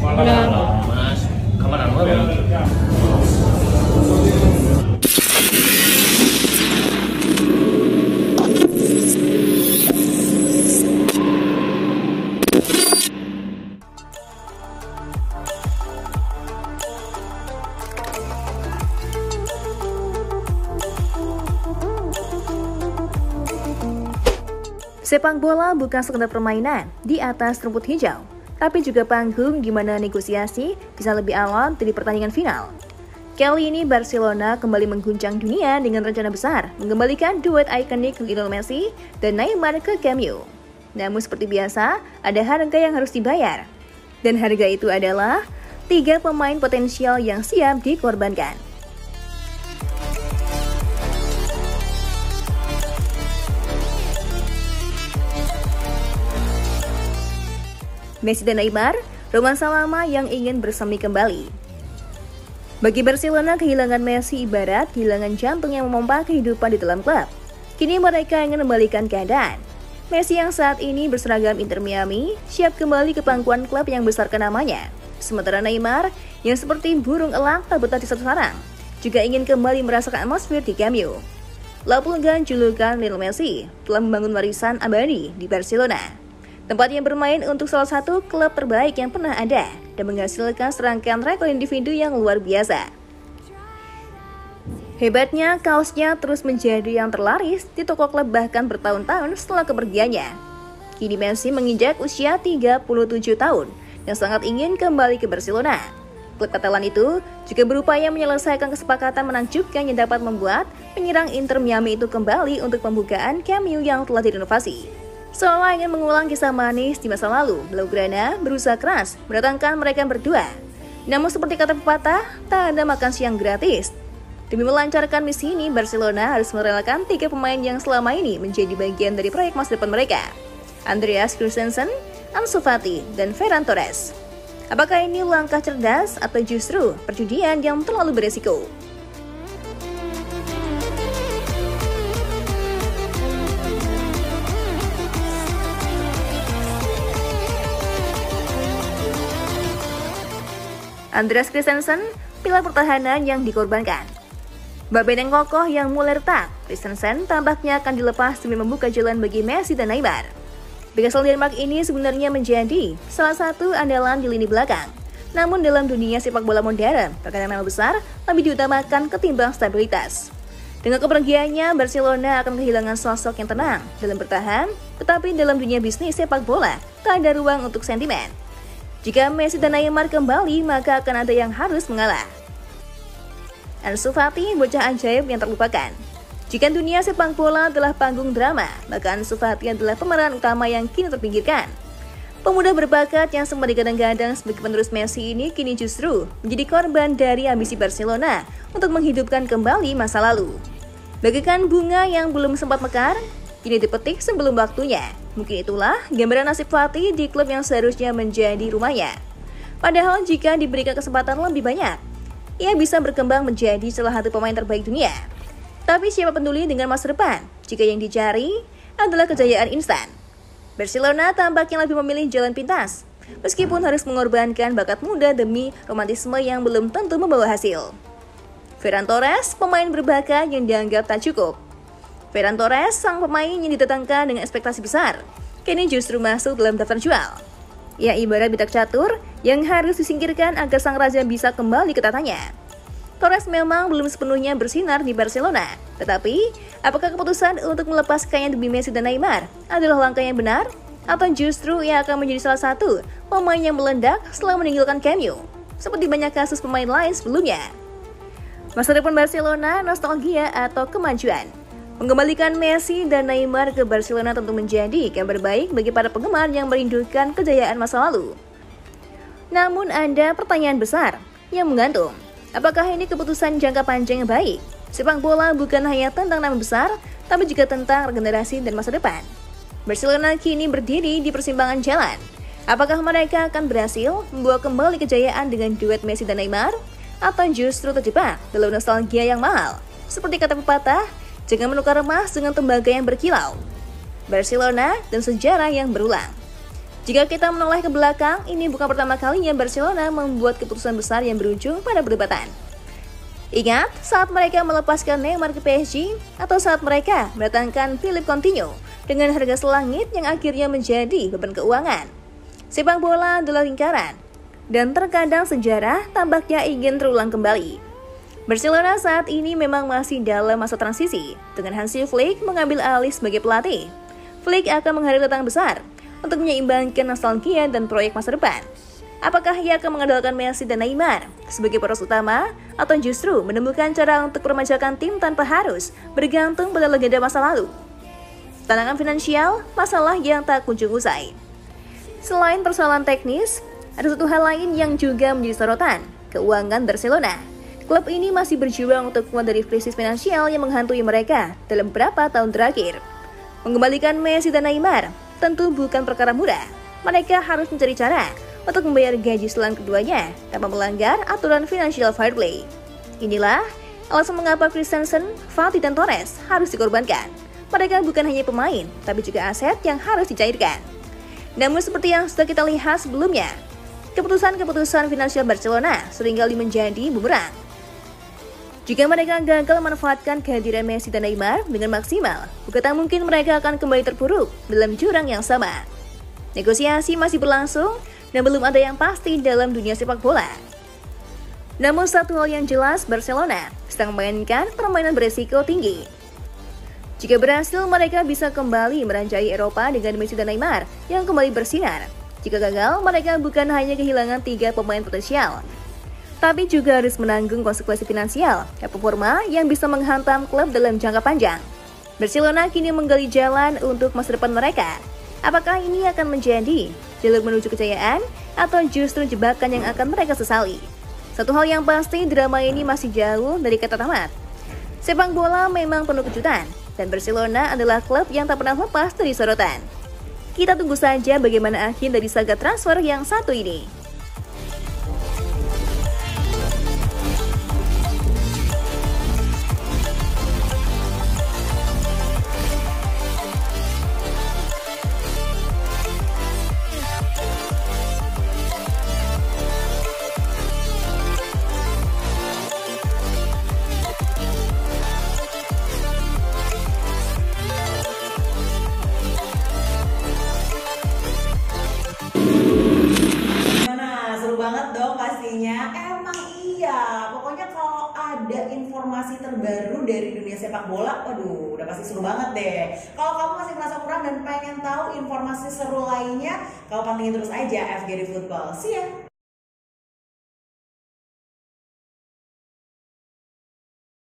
Hola, Mas. Cámara nueva. Sepak bola bukan sekedar permainan di atas rumput hijau, tapi juga panggung di mana negosiasi bisa lebih alot dari pertandingan final. Kali ini Barcelona kembali mengguncang dunia dengan rencana besar mengembalikan duet ikonik Lionel Messi dan Neymar ke Camp Nou. Namun seperti biasa, ada harga yang harus dibayar. Dan harga itu adalah 3 pemain potensial yang siap dikorbankan. Messi dan Neymar, romansa lama yang ingin bersemi kembali. Bagi Barcelona, kehilangan Messi ibarat kehilangan jantung yang memompa kehidupan di dalam klub. Kini mereka ingin membalikan keadaan. Messi yang saat ini berseragam Inter Miami, siap kembali ke pangkuan klub yang besarkan namanya. Sementara Neymar, yang seperti burung elang tak betah di satu sarang, juga ingin kembali merasakan atmosfer di Camp Nou. Lapulgan julukan Lionel Messi telah membangun warisan abadi di Barcelona, tempat yang bermain untuk salah satu klub terbaik yang pernah ada dan menghasilkan serangkaian rekor individu yang luar biasa. Hebatnya, kaosnya terus menjadi yang terlaris di toko klub bahkan bertahun-tahun setelah kepergiannya. Kini Messi menginjak usia 37 tahun dan sangat ingin kembali ke Barcelona. Klub Katalan itu juga berupaya menyelesaikan kesepakatan menakjubkan yang dapat membuat penyerang Inter Miami itu kembali untuk pembukaan Camp Nou yang telah direnovasi. Seolah ingin mengulang kisah manis di masa lalu, Blaugrana berusaha keras mendatangkan mereka berdua. Namun seperti kata pepatah, tak ada makan siang gratis. Demi melancarkan misi ini, Barcelona harus merelakan 3 pemain yang selama ini menjadi bagian dari proyek masa depan mereka. Andreas Christensen, Ansu Fati, dan Ferran Torres. Apakah ini langkah cerdas atau justru perjudian yang terlalu beresiko? Andreas Christensen, pilar pertahanan yang dikorbankan. Bak benteng kokoh yang mulai retak, Christensen tampaknya akan dilepas demi membuka jalan bagi Messi dan Neymar. Bek asal Denmark ini sebenarnya menjadi salah satu andalan di lini belakang. Namun dalam dunia sepak bola modern, terkadang nama besar lebih diutamakan ketimbang stabilitas. Dengan kepergiannya, Barcelona akan kehilangan sosok yang tenang dalam bertahan, tetapi dalam dunia bisnis sepak bola, tak ada ruang untuk sentimen. Jika Messi dan Neymar kembali, maka akan ada yang harus mengalah. Ansu Fati, bocah ajaib yang terlupakan. Jika dunia sepak bola adalah panggung drama, maka Ansu Fati adalah pemeran utama yang kini terpinggirkan. Pemuda berbakat yang sempat digadang-gadang sebagai penerus Messi ini kini justru menjadi korban dari ambisi Barcelona untuk menghidupkan kembali masa lalu. Bagaikan bunga yang belum sempat mekar, kini dipetik sebelum waktunya. Mungkin itulah gambaran nasib Fati di klub yang seharusnya menjadi rumahnya. Padahal jika diberikan kesempatan lebih banyak, ia bisa berkembang menjadi salah satu pemain terbaik dunia. Tapi siapa peduli dengan masa depan jika yang dicari adalah kejayaan instan? Barcelona tampaknya lebih memilih jalan pintas, meskipun harus mengorbankan bakat muda demi romantisme yang belum tentu membawa hasil. Ferran Torres, pemain berbakat yang dianggap tak cukup. Ferran Torres, sang pemain yang didatangkan dengan ekspektasi besar, kini justru masuk dalam daftar jual. Ia ibarat bidak catur yang harus disingkirkan agar sang raja bisa kembali ke tatanya. Torres memang belum sepenuhnya bersinar di Barcelona, tetapi apakah keputusan untuk melepaskannya demi Messi dan Neymar adalah langkah yang benar? Atau justru ia akan menjadi salah satu pemain yang meledak setelah meninggalkan Camp Nou, seperti banyak kasus pemain lain sebelumnya? Masa depan Barcelona, nostalgia atau kemajuan? Mengembalikan Messi dan Neymar ke Barcelona tentu menjadi kabar baik bagi para penggemar yang merindukan kejayaan masa lalu. Namun ada pertanyaan besar yang menggantung. Apakah ini keputusan jangka panjang yang baik? Sepak bola bukan hanya tentang nama besar, tapi juga tentang regenerasi dan masa depan. Barcelona kini berdiri di persimpangan jalan. Apakah mereka akan berhasil membawa kembali kejayaan dengan duet Messi dan Neymar? Atau justru terjebak dalam nostalgia yang mahal? Seperti kata pepatah, jangan menukar emas dengan tembaga yang berkilau. Barcelona, dan sejarah yang berulang. Jika kita menoleh ke belakang, ini bukan pertama kalinya Barcelona membuat keputusan besar yang berujung pada perdebatan. Ingat saat mereka melepaskan Neymar ke PSG atau saat mereka mendatangkan Philippe Coutinho dengan harga selangit yang akhirnya menjadi beban keuangan. Sepak bola adalah lingkaran, dan terkadang sejarah tampaknya ingin terulang kembali. Barcelona saat ini memang masih dalam masa transisi, dengan Hansi Flick mengambil alih sebagai pelatih. Flick akan menghadapi tantangan besar untuk menyeimbangkan nostalgia dan proyek masa depan. Apakah ia akan mengandalkan Messi dan Neymar sebagai poros utama, atau justru menemukan cara untuk meremajakan tim tanpa harus bergantung pada legenda masa lalu? Tantangan finansial, masalah yang tak kunjung usai. Selain persoalan teknis, ada satu hal lain yang juga menjadi sorotan, keuangan Barcelona. Klub ini masih berjuang untuk keluar dari krisis finansial yang menghantui mereka dalam beberapa tahun terakhir. Mengembalikan Messi dan Neymar tentu bukan perkara mudah. Mereka harus mencari cara untuk membayar gaji selang keduanya tanpa melanggar aturan financial fair play. Inilah alasan mengapa Christensen, Fati, dan Torres harus dikorbankan. Mereka bukan hanya pemain, tapi juga aset yang harus dicairkan. Namun seperti yang sudah kita lihat sebelumnya, keputusan-keputusan finansial Barcelona seringkali menjadi bumerang. Jika mereka gagal memanfaatkan kehadiran Messi dan Neymar dengan maksimal, bukan tak mungkin mereka akan kembali terpuruk dalam jurang yang sama. Negosiasi masih berlangsung dan belum ada yang pasti dalam dunia sepak bola. Namun satu hal yang jelas, Barcelona sedang memainkan permainan beresiko tinggi. Jika berhasil, mereka bisa kembali meranjai Eropa dengan Messi dan Neymar yang kembali bersinar. Jika gagal, mereka bukan hanya kehilangan 3 pemain potensial, tapi juga harus menanggung konsekuensi finansial dan performa yang bisa menghantam klub dalam jangka panjang. Barcelona kini menggali jalan untuk masa depan mereka. Apakah ini akan menjadi jalur menuju kejayaan atau justru jebakan yang akan mereka sesali? Satu hal yang pasti, drama ini masih jauh dari kata tamat. Sepak bola memang penuh kejutan, dan Barcelona adalah klub yang tak pernah lepas dari sorotan. Kita tunggu saja bagaimana akhir dari saga transfer yang satu ini. Banget dong pastinya. Emang iya, pokoknya kalau ada informasi terbaru dari dunia sepak bola, waduh, udah pasti seru banget deh. Kalau kamu masih merasa kurang dan pengen tahu informasi seru lainnya, kamu pantengin terus aja FGD Football. See ya.